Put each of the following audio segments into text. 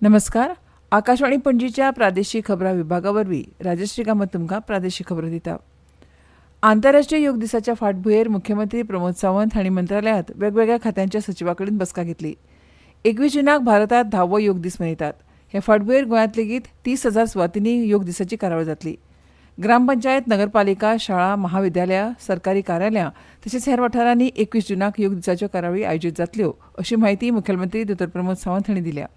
नमस्कार. आकाशवाणी पणजीच्या प्रादेशीक खबरां विभागावरवीं राजश्री कामत तुमकां प्रादेशीक खबरो दिता. आंतरराष्ट्रीय योग दिसाच्या फाटभुंयेर मुख्यमंत्री प्रमोद सावंत हांणी मंत्रालयांत वेगवेगळ्या खात्यांच्या सचिवां कडेन बसका घेतली. 21 जुनाक भारतांत 10वो योग दीस मनयतात. हे फाटभुंयेर गोंयांत लेगीत 30,000 सुवातींनी योग दिसाची कार्यावळ जातली. ग्रामपंचायत, नगरपालिका, शाळा, महाविद्यालयां, सरकारी कार्यालयां तशेंच हेर वाठारांनी 21 जुनाक योग दिसाच्यो कार्यावळी आयोजीत जातल्यो अशी माहिती मुखेलमंत्री दोतोर प्रमोद सावंत हांणी दिल्या.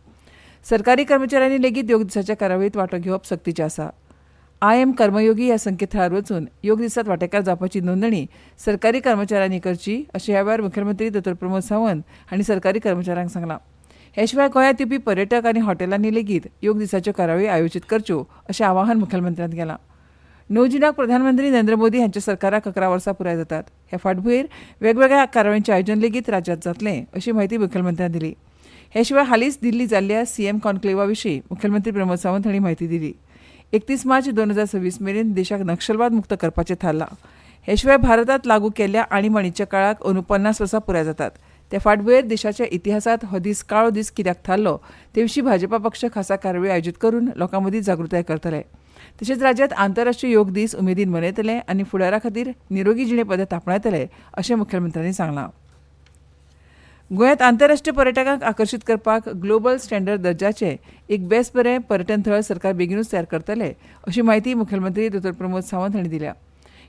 सरकारी कर्मचाऱ्यांनी लेगीत योग दिसाच्या कार्यावळींत वांटो घेवप सक्तीचें आसा. आय एम कर्मयोगी ह्या संकेतथळार वचून योग दिसांत वांटेकार जावपाची नोंदणी सरकारी कर्मचाऱ्यांनी करची अशें ह्या वेळार मुखेलमंत्री दोतोर प्रमोद सावंत हांणी सरकारी कर्मचाऱ्यांक सांगलां. हे शिवाय गोंयांत येवपी पर्यटक आनी हॉटेलांनी लेगीत योग दिसाच्यो कार्यावळी आयोजीत करच्यो अशें आवाहन मुखेलमंत्र्यांन केलां. 9 जुनाक प्रधानमंत्री नरेंद्र मोदी हांच्या सरकाराक 11 वर्सां पुराय जातात. ह्या फाटभुंयेर वेगवेगळ्या कार्यावळींचें आयोजन लेगीत राज्यांत जातलें अशी माहिती मुखेलमंत्र्यांन दिली. हे शिवाय हालींच दिल्ली जाल्ल्या सीएम कॉन्क्लेवा विशीं मुखेलमंत्री प्रमोद सावंत हांणी म्हायती दिली. 31 मार्च 2026 मेरेन देशाक नक्षलवाद मुक्त करपाचें थारलां. हे शिवाय भारतांत लागू केल्ल्या आणीबाणीच्या काळाक अंदू 50 वर्सां पुराय जातात. त्या फाटभुंयेर देशाच्या इतिहासांत हो दीस काळो दीस कित्याक थारलो ते विशीं भाजपा पक्ष खासा कार्यावळी आयोजीत करून लोकां मदीं जागृताय करतले. तशेंच राज्यांत आंतरराष्ट्रीय योग दीस उमेदीन मनयतले आनी फुडारा खातीर निरोगी जिणे पद्दत आपणायतले अशें मुखेलमंत्र्यांनी सांगलां. गोंयांत आंतरराष्ट्रीय पर्यटकांक आकर्शीत करपाक ग्लोबल स्टँडर्ड दर्जाचें एक बेस बरें पर्यटन थळ सरकार बेगीनूच तयार करतले अशी माहिती मुखेलमंत्री दोतोर प्रमोद सावंत हांणी दिल्या.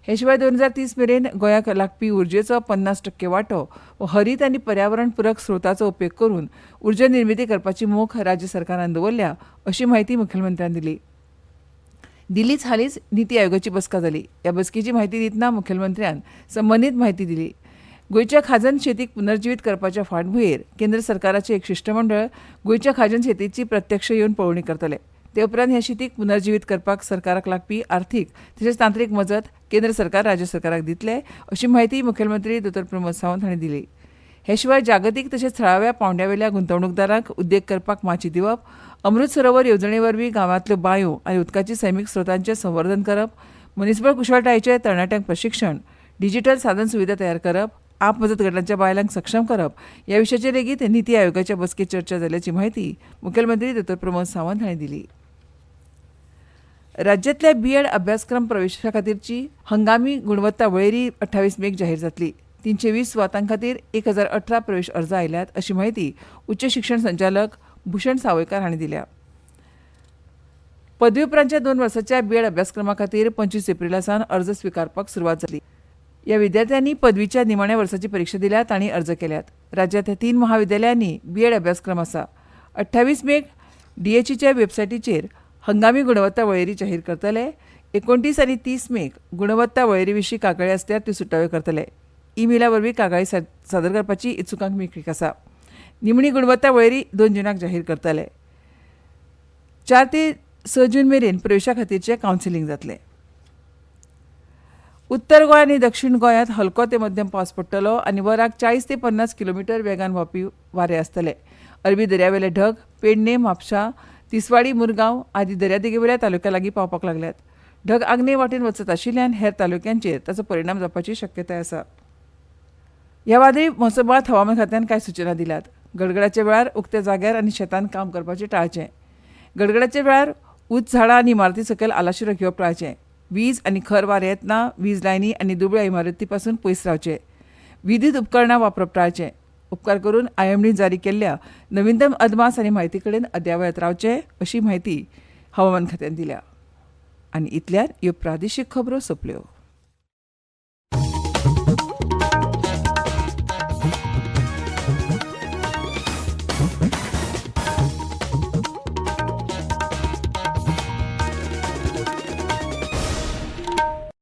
हे शिवाय 2030 मेरेन गोंयाक लागपी उर्जेचो 50% वांटो हो हरीत आनी पर्यावरण पुरक स्रोतांचो उपेग करून उर्जा निर्मिती करपाची मोख राज्य सरकारान दवरल्या अशी माहिती मुखेलमंत्र्यांन दिली. दिल्लीच हालींच निती आयोगाची बसका जाली. ह्या बसकेची म्हायती दितना मुखेलमंत्र्यान संबंदीत म्हायती दिली. गोंयच्या खाजन शेतीक पुनर्जीवीत करपाच्या फाटभुंयेर केंद्र सरकाराचें एक शिश्टमंडळ गोंयच्या खाजन शेतीची प्रत्यक्ष येवन पळोवणी करतले. ते उपरांत ह्या शेतीक पुनर्जीवीत करपाक सरकाराक लागपी आर्थीक तशेंच तांत्रीक मजत केंद्र सरकार राज्य सरकाराक दितले अशी माहिती मुखेलमंत्री दोतोर प्रमोद सावंत हांणी दिली. हे शिवाय जागतीक तशेंच थळाव्या पांवड्यावेल्या गुंतवणूकदारांक उद्देग करपाक माची दिवप, अमृत सरोवर येवजणे वरवीं गांवांतल्यो बांयो आनी उदकाची सैमीक स्रोतांचें संवर्धन करप, मनीसबळ कुशळटायेचें तरणाट्यांक प्रशिक्षण, डिजिटल साधन सुविधा तयार करप, आप मजत गटांच्या बायलांक सक्षम करप ह्या विशयाचेर लेगीत निती आयोगाच्या बसकेत चर्चा जाल्ल्याची माहिती मुखेलमंत्री दोतोर प्रमोद सावंत हांणी दिली. राज्यांतल्या बीएड अभ्यासक्रम प्रवेशा खातीरची हंगामी गुणवत्ता वळेरी 28 मेक जाहीर जातली. 320 सुवातां खातीर 1018 प्रवेश अर्ज आयल्यात अशी माहिती उच्च शिक्षण संचालक भूषण सावयकार हांणी दिल्या. पदवी उपरांतच्या 2 वर्सांच्या बीएड अभ्यासक्रमा खातीर 25 एप्रिलासावन अर्ज स्विकारपाक सुरवात जाली. ह्या विद्यार्थ्यांनी पदवीच्या निमाण्या वर्साची परीक्षा दिल्या तांणी अर्ज केल्यात. राज्यांत 3 महाविद्यालयांनी बीएड अभ्यासक्रम आसा. 28 मेक डीएचईच्या वेबसायटीचेर हंगामी गुणवत्ता वळेरी जाहीर करतले. 29 आनी 30 मेक गुणवत्ता वळेरी विशीं कागाळी आसल्यार त्यो सुटाव्यो करतले. ईमेला वरवीं कागाळी सादर करपाची इत्सुकांक मेकळीक आसा. निमणी गुणवत्ता वळेरी 2 जुनाक जाहीर करतले. 4 ते 6 जून मेरेन प्रवेशा खातीरचें कावन्सिलींग जातलें. उत्तर गोंय आनी दक्षिण गोंयांत हलको ते मध्यम पावस पडटलो आनी वराक 40 ते 50 किलोमीटर वेगान व्हांवपी वारे आसतले. अरबी दर्यावेले ढग पेडणे, म्हापशा, तिसवाडी, मुरगांव आदी दर्यादेगेवेल्या तालुक्यां लागीं पावपाक लागल्यात. ढग आग्नेय वाटेन वचत आशिल्ल्यान हेर तालुक्यांचेर ताचो परिणाम जावपाची शक्यताय आसा. ह्या वादळी मोसमांत हवामान खात्यान कांय सुचना दिल्यात. गडगडाच्या वेळार उक्त्या जाग्यार आनी शेतांत काम करपाचें टाळचें. गडगडाच्या वेळार उंच झाडां आनी इमारती सकयल आलाशिरो घेवप टाळचें. वीज आनी खर वारें येतना वीज लायनी आनी दुबळ्या इमारती पासून पयस रावचे. विद्युत उपकरणां वापरप टाळचें. उपकार करून आयएमडीन जारी केल्ल्या नवीनतम अदमास आनी म्हायती कडेन अद्यावत रावचे अशी म्हायती हवामान खात्यान दिल्या. आनी इतल्यान ह्यो प्रादेशीक खबरो सोंपल्यो.